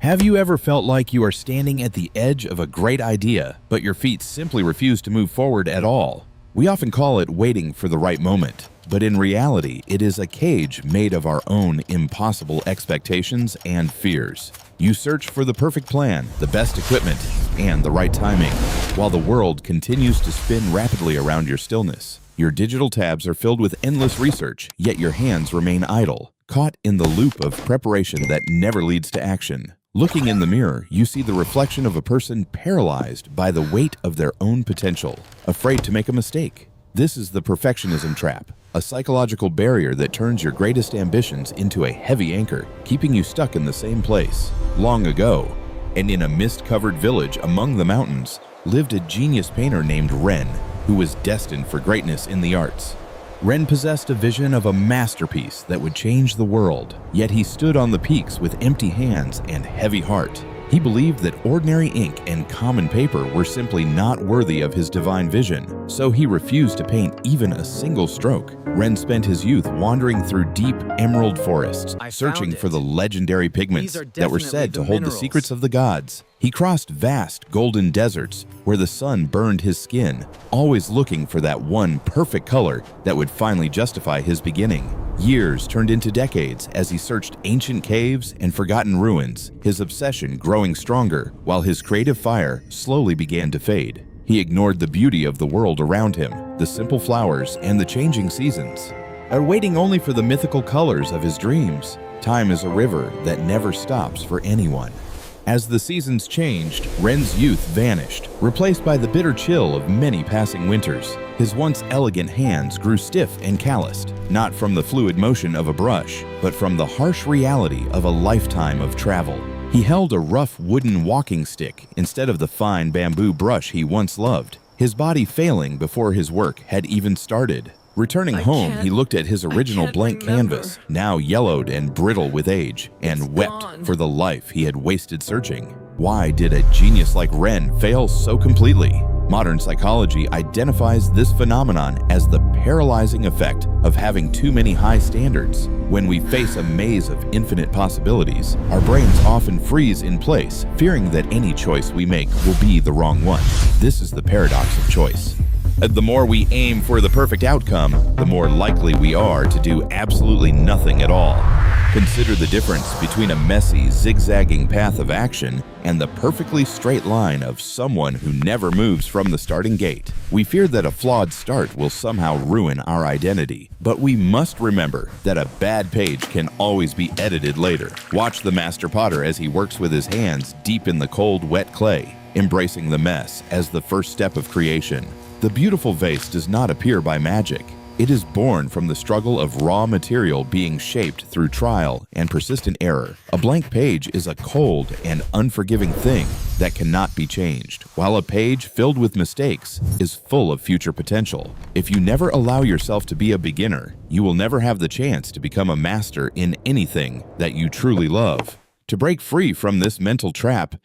Have you ever felt like you are standing at the edge of a great idea, but your feet simply refuse to move forward at all? We often call it waiting for the right moment, but in reality, it is a cage made of our own impossible expectations and fears. You search for the perfect plan, the best equipment, and the right timing, while the world continues to spin rapidly around your stillness. Your digital tabs are filled with endless research, yet your hands remain idle, caught in the loop of preparation that never leads to action. Looking in the mirror, you see the reflection of a person paralyzed by the weight of their own potential, afraid to make a mistake. This is the perfectionism trap, a psychological barrier that turns your greatest ambitions into a heavy anchor, keeping you stuck in the same place. Long ago, and in a mist-covered village among the mountains, lived a genius painter named Ren, who was destined for greatness in the arts. Ren possessed a vision of a masterpiece that would change the world, yet he stood on the peaks with empty hands and heavy heart. He believed that ordinary ink and common paper were simply not worthy of his divine vision, so he refused to paint even a single stroke. Ren spent his youth wandering through deep emerald forests, searching for the legendary pigments that were said to hold the secrets of the gods. He crossed vast golden deserts where the sun burned his skin, always looking for that one perfect color that would finally justify his beginning. Years turned into decades as he searched ancient caves and forgotten ruins, his obsession growing stronger while his creative fire slowly began to fade. He ignored the beauty of the world around him, the simple flowers and the changing seasons, waiting only for the mythical colors of his dreams. Time is a river that never stops for anyone. As the seasons changed, Ren's youth vanished, replaced by the bitter chill of many passing winters. His once elegant hands grew stiff and calloused, not from the fluid motion of a brush, but from the harsh reality of a lifetime of travel. He held a rough wooden walking stick instead of the fine bamboo brush he once loved, his body failing before his work had even started. Returning home, he looked at his original blank canvas, now yellowed and brittle with age, and wept for the life he had wasted searching. Why did a genius like Ren fail so completely? Modern psychology identifies this phenomenon as the paralyzing effect of having too many high standards. When we face a maze of infinite possibilities, our brains often freeze in place, fearing that any choice we make will be the wrong one. This is the paradox of choice. The more we aim for the perfect outcome, the more likely we are to do absolutely nothing at all. Consider the difference between a messy, zigzagging path of action and the perfectly straight line of someone who never moves from the starting gate. We fear that a flawed start will somehow ruin our identity, but we must remember that a bad page can always be edited later. Watch the master potter as he works with his hands deep in the cold, wet clay, embracing the mess as the first step of creation. The beautiful vase does not appear by magic. It is born from the struggle of raw material being shaped through trial and persistent error. A blank page is a cold and unforgiving thing that cannot be changed, while a page filled with mistakes is full of future potential. If you never allow yourself to be a beginner, you will never have the chance to become a master in anything that you truly love. To break free from this mental trap,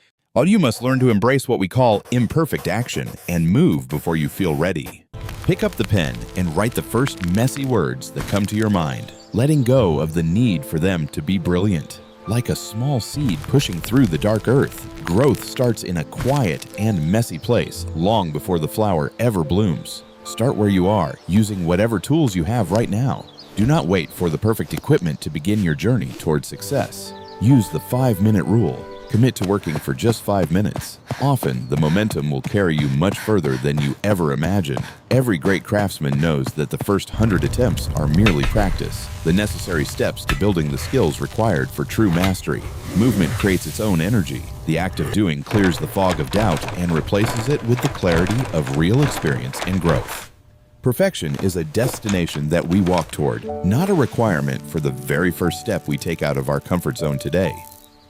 you must learn to embrace what we call imperfect action and move before you feel ready. Pick up the pen and write the first messy words that come to your mind, letting go of the need for them to be brilliant. Like a small seed pushing through the dark earth, growth starts in a quiet and messy place long before the flower ever blooms. Start where you are, using whatever tools you have right now. Do not wait for the perfect equipment to begin your journey toward success. Use the 5-minute rule. Commit to working for just 5 minutes. Often, the momentum will carry you much further than you ever imagined. Every great craftsman knows that the first 100 attempts are merely practice, the necessary steps to building the skills required for true mastery. Movement creates its own energy. The act of doing clears the fog of doubt and replaces it with the clarity of real experience and growth. Perfection is a destination that we walk toward, not a requirement for the very first step we take out of our comfort zone today.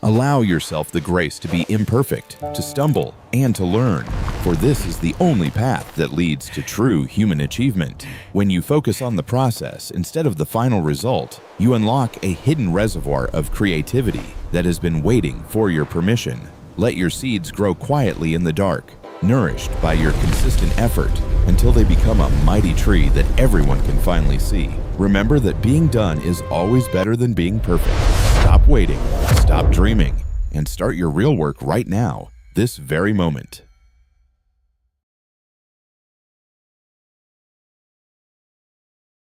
Allow yourself the grace to be imperfect, to stumble, and to learn, for this is the only path that leads to true human achievement. When you focus on the process instead of the final result, you unlock a hidden reservoir of creativity that has been waiting for your permission. Let your seeds grow quietly in the dark, nourished by your consistent effort, until they become a mighty tree that everyone can finally see. Remember that being done is always better than being perfect. Stop waiting, stop dreaming, and start your real work right now, this very moment.